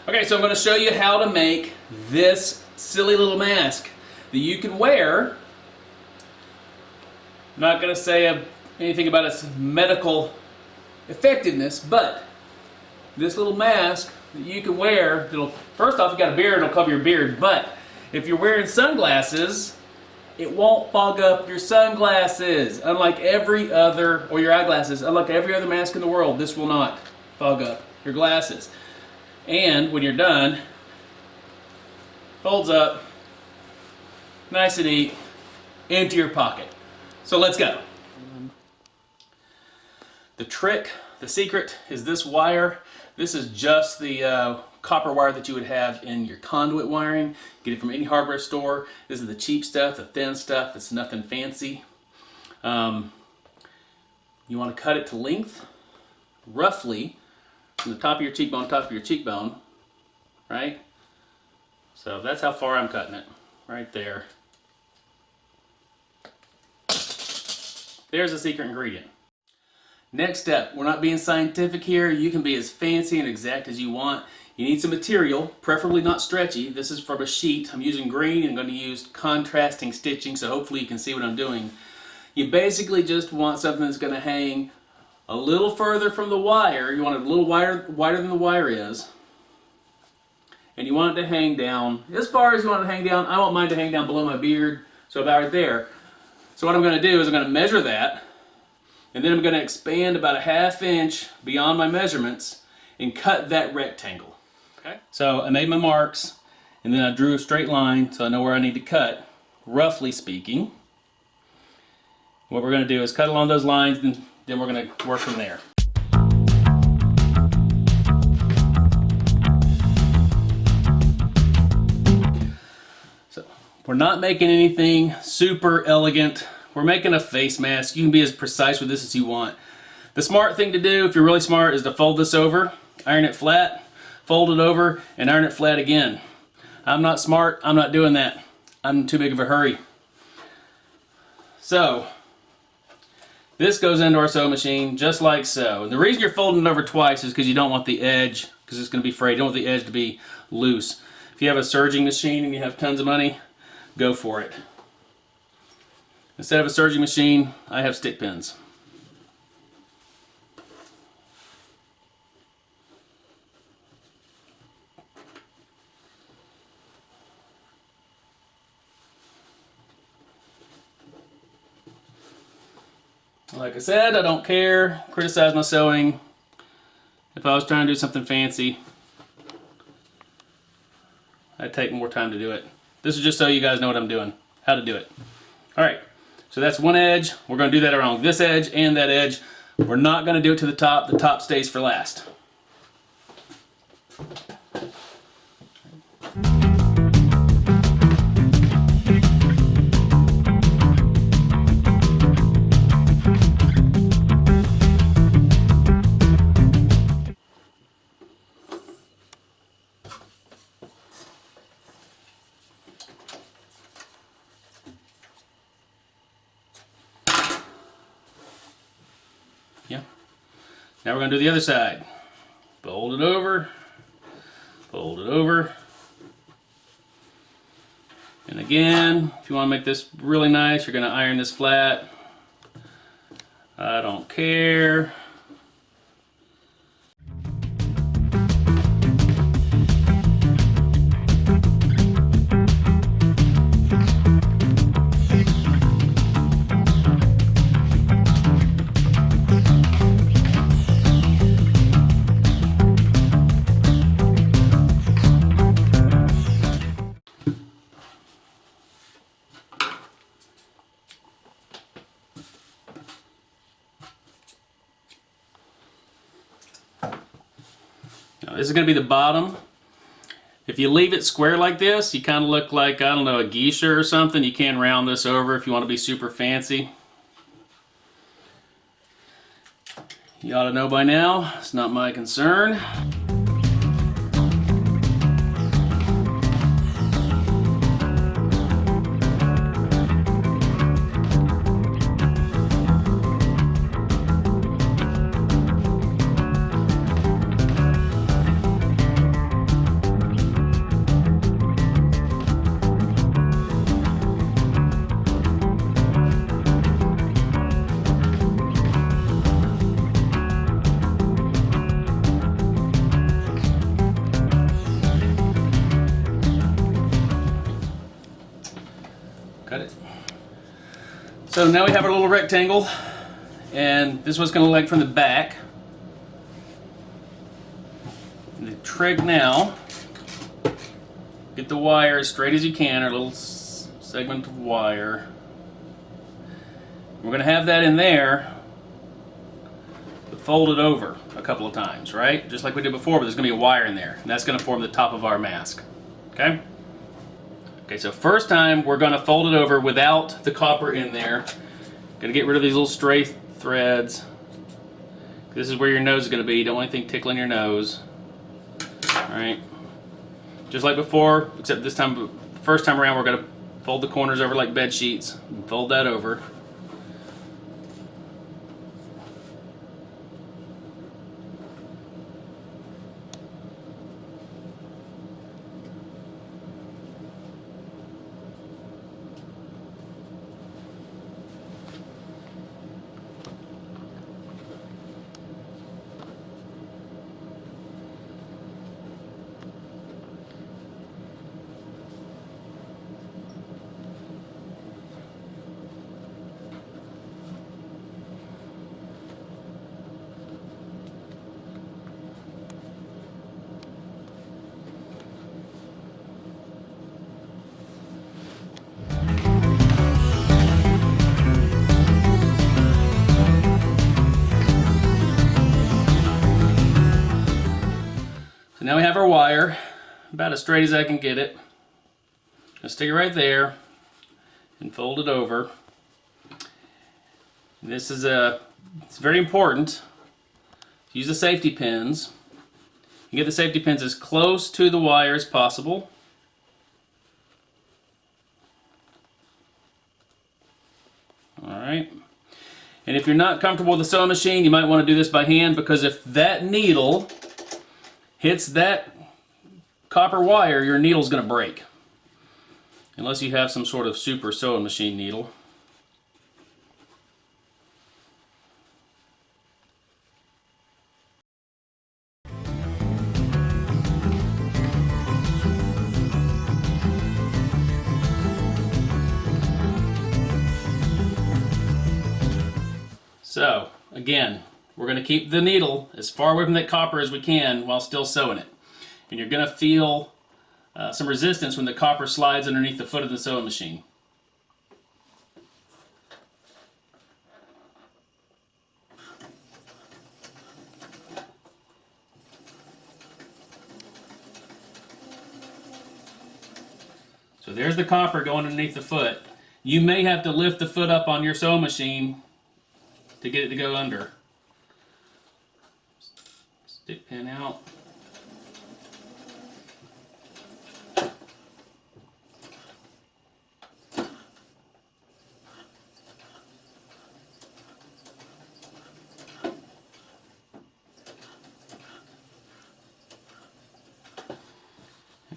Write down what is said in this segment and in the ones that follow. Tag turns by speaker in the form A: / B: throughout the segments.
A: Okay, so I'm going to show you how to make this silly little mask that you can wear. I'm not going to say anything about its medical effectiveness, but this little mask that you can wear, first off, you got a beard, it'll cover your beard, but if you're wearing sunglasses, it won't fog up your sunglasses. Unlike every other, or your eyeglasses, unlike every other mask in the world, this will not fog up your glasses. And when you're done, folds up, nice and neat, into your pocket. So let's go. The trick, the secret, is this wire. This is just the copper wire that you would have in your conduit wiring. Get it from any hardware store. This is the cheap stuff, the thin stuff. It's nothing fancy. You want to cut it to length, roughly, from the top of your cheekbone, right? So that's how far I'm cutting it, right there. There's the secret ingredient. Next step, we're not being scientific here. You can be as fancy and exact as you want. You need some material, preferably not stretchy. This is from a sheet. I'm using green and I'm going to use contrasting stitching, so hopefully you can see what I'm doing. You basically just want something that's going to hang a little further from the wire. You want it a little wider than the wire is. And you want it to hang down as far as you want it to hang down. I want mine to hang down below my beard, so about right there. So what I'm going to do is I'm going to measure that, and then I'm going to expand about a ½ inch beyond my measurements and cut that rectangle. Okay. So I made my marks, and then I drew a straight line so I know where I need to cut, roughly speaking. What we're going to do is cut along those lines, and then we're going to work from there. So we're not making anything super elegant. We're making a face mask. You can be as precise with this as you want. The smart thing to do, if you're really smart, is to fold this over, iron it flat, fold it over, and iron it flat again. I'm not smart. I'm not doing that. I'm in too big of a hurry. So this goes into our sewing machine just like so. And the reason you're folding it over twice is because you don't want the edge, because it's going to be frayed. You don't want the edge to be loose. If you have a serging machine and you have tons of money, go for it. Instead of a serging machine, I have stick pins. Like I said, I don't care. Criticize my sewing. If I was trying to do something fancy, I'd take more time to do it. This is just so you guys know what I'm doing, how to do it. All right, so that's one edge. We're going to do that around this edge and that edge. We're not going to do it to the top. The top stays for last. Yeah. Now we're going to do the other side. Fold it over, fold it over. And again, if you want to make this really nice, you're going to iron this flat. I don't care. Now, this is going to be the bottom. If you leave it square like this, you kind of look like, I don't know, a geisha or something. You can round this over if you want to be super fancy. You ought to know by now, it's not my concern. So now we have our little rectangle, and this one's going to leg from the back. And the trick now, get the wire as straight as you can, our little segment of wire. We're going to have that in there, but fold it over a couple of times, right? Just like we did before, but there's going to be a wire in there, and that's going to form the top of our mask. Okay? Okay, so first time we're going to fold it over without the copper in there. Going to get rid of these little stray threads. This is where your nose is going to be. You don't want anything tickling your nose. Alright. Just like before, except this time, first time around, we're going to fold the corners over like bed sheets and fold that over. So now we have our wire, about as straight as I can get it. I'll stick it right there and fold it over. And this is it's very important. Use the safety pins. You get the safety pins as close to the wire as possible. Alright. And if you're not comfortable with the sewing machine, you might want to do this by hand, because if that needle hits that copper wire, your needle's going to break. Unless you have some sort of super sewing machine needle. So, again, we're going to keep the needle as far away from that copper as we can while still sewing it. And you're going to feel some resistance when the copper slides underneath the foot of the sewing machine. So there's the copper going underneath the foot. You may have to lift the foot up on your sewing machine to get it to go under. Stick pin out.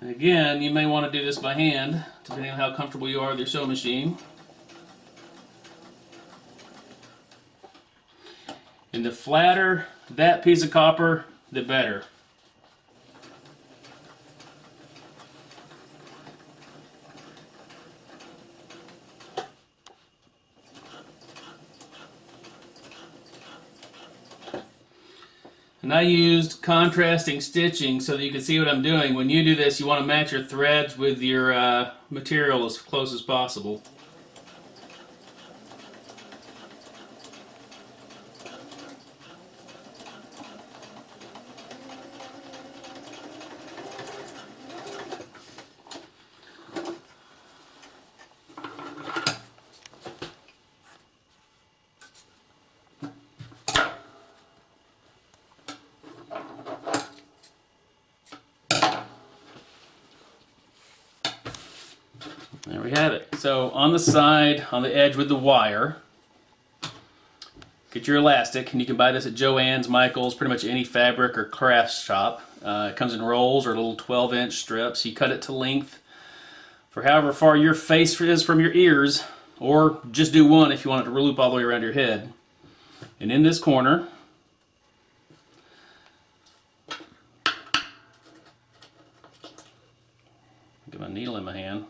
A: And again, you may want to do this by hand, depending on how comfortable you are with your sewing machine. And the flatter that piece of copper, the better. And I used contrasting stitching so that you can see what I'm doing. When you do this, you want to match your threads with your material as close as possible. There we have it. So on the side, on the edge with the wire, get your elastic, and you can buy this at Joann's, Michael's, pretty much any fabric or crafts shop. It comes in rolls or little 12-inch strips. You cut it to length for however far your face is from your ears, or just do one if you want it to loop all the way around your head. And in this corner, get my needle in my hand.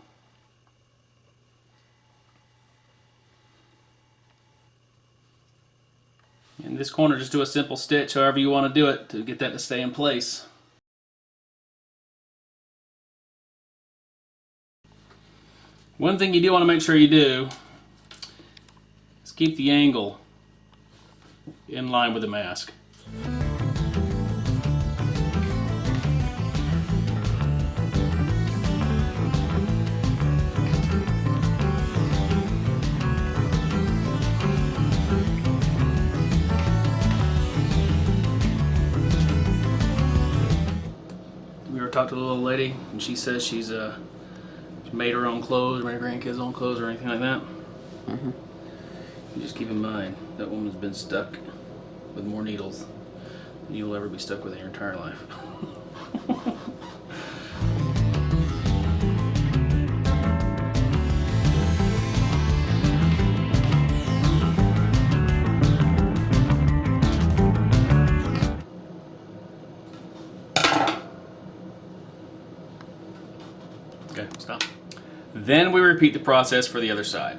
A: this corner, just do a simple stitch however you want to do it to get that to stay in place. One thing you do want to make sure you do is keep the angle in line with the mask. Talked to the little lady, and she says she's made her own clothes, made her grandkids' own clothes, or anything like that. You just keep in mind that woman's been stuck with more needles than you'll ever be stuck with in your entire life. Okay, stop. Then we repeat the process for the other side.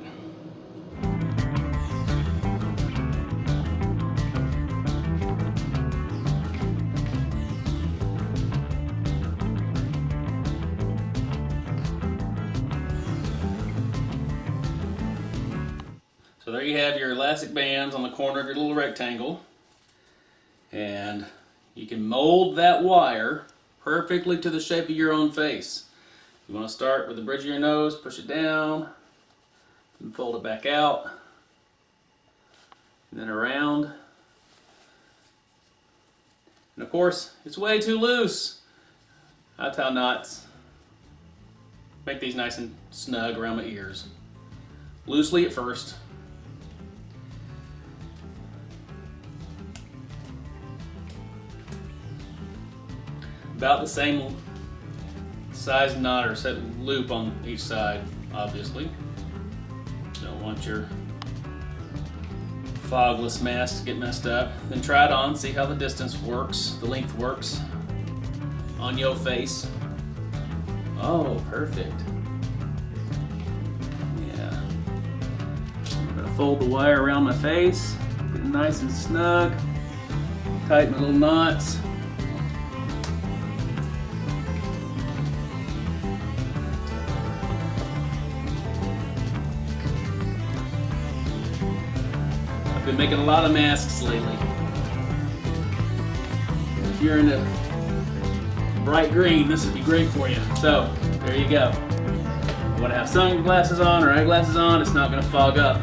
A: So there you have your elastic bands on the corner of your little rectangle, and you can mold that wire perfectly to the shape of your own face. You want to start with the bridge of your nose, push it down, and fold it back out, and then around. And of course, it's way too loose. I tie knots. Make these nice and snug around my ears. Loosely at first. About the same size knot or set loop on each side, obviously. Don't want your fogless mask to get messed up. Then try it on, see how the distance works, the length works on your face. Oh, perfect. Yeah. I'm gonna fold the wire around my face, get it nice and snug, tighten the little knots. I've been making a lot of masks lately. If you're into bright green, this would be great for you. So, there you go. You want to have sunglasses on or eyeglasses on, it's not going to fog up.